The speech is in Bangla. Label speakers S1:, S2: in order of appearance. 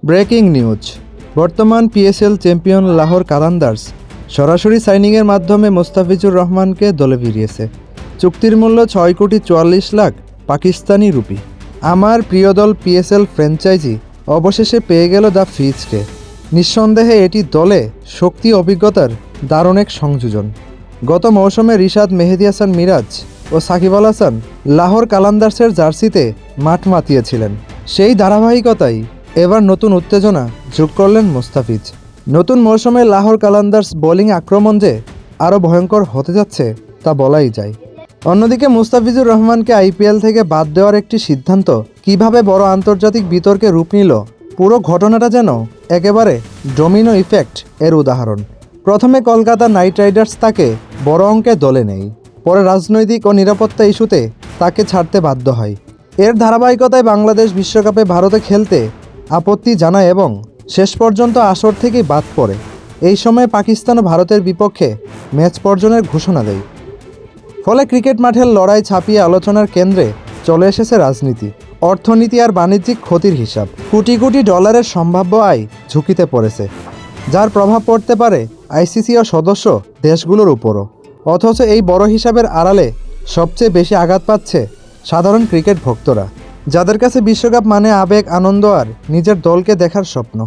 S1: Breaking news. বর্তমান পিএসএল চ্যাম্পিয়ন লাহোর কালান্দার্স সরাসরি সাইনিংয়ের মাধ্যমে মোস্তাফিজুর রহমানকে দলে ফিরিয়েছে। চুক্তির মূল্য ৬,৪৪,০০,০০০ পাকিস্তানি রুপি। আমার প্রিয় দল পিএসএল ফ্র্যাঞ্চাইজি অবশেষে পেয়ে গেল দ্য ফিজকে। নিঃসন্দেহে এটি দলে শক্তি অভিজ্ঞতার দারুণ এক সংযোজন। গত মৌসুমে রিশাদ মেহেদী হাসান মিরাজ ও সাকিব আল হাসান লাহোর কালান্দার্সের জার্সিতে মাঠ মাতিয়েছিলেন। সেই ধারাবাহিকতায় এবার নতুন উত্তেজনা যোগ করলেন মোস্তাফিজ। নতুন মৌসুমে লাহোর কালান্দার্স বোলিং আক্রমণ যে আরও ভয়ঙ্কর হতে যাচ্ছে তা বলাই যায়। অন্যদিকে মোস্তাফিজুর রহমানকে আইপিএল থেকে বাদ দেওয়ার একটি সিদ্ধান্ত কিভাবে বড় আন্তর্জাতিক বিতর্কে রূপ নিল, পুরো ঘটনাটা যেন একেবারে ডোমিনো ইফেক্ট এর উদাহরণ। প্রথমে কলকাতা নাইট রাইডার্স তাকে বড় অঙ্কে দলে নেয়, পরে রাজনৈতিক ও নিরাপত্তা ইস্যুতে তাকে ছাড়তে বাধ্য হয়। এর ধারাবাহিকতায় বাংলাদেশ বিশ্বকাপে ভারতে খেলতে আপত্তি জানায় এবং শেষ পর্যন্ত আসর থেকেই বাদ পড়ে। এই সময় পাকিস্তান ও ভারতের বিপক্ষে ম্যাচ বর্জনের ঘোষণা দেয়। ফলে ক্রিকেট মাঠের লড়াই ছাপিয়ে আলোচনার কেন্দ্রে চলে এসেছে রাজনীতি, অর্থনীতি আর বাণিজ্যিক ক্ষতির হিসাব। কোটি কোটি ডলারের সম্ভাব্য আয় ঝুঁকিতে পড়েছে, যার প্রভাব পড়তে পারে আইসিসি ও সদস্য দেশগুলোর উপরও। অথচ এই বড় হিসাবের আড়ালে সবচেয়ে বেশি আঘাত পাচ্ছে সাধারণ ক্রিকেট ভক্তরা, যাদের কাছে বিশ্বকাপ মানে আবেগ, আনন্দ আর নিজের দলকে দেখার স্বপ্ন।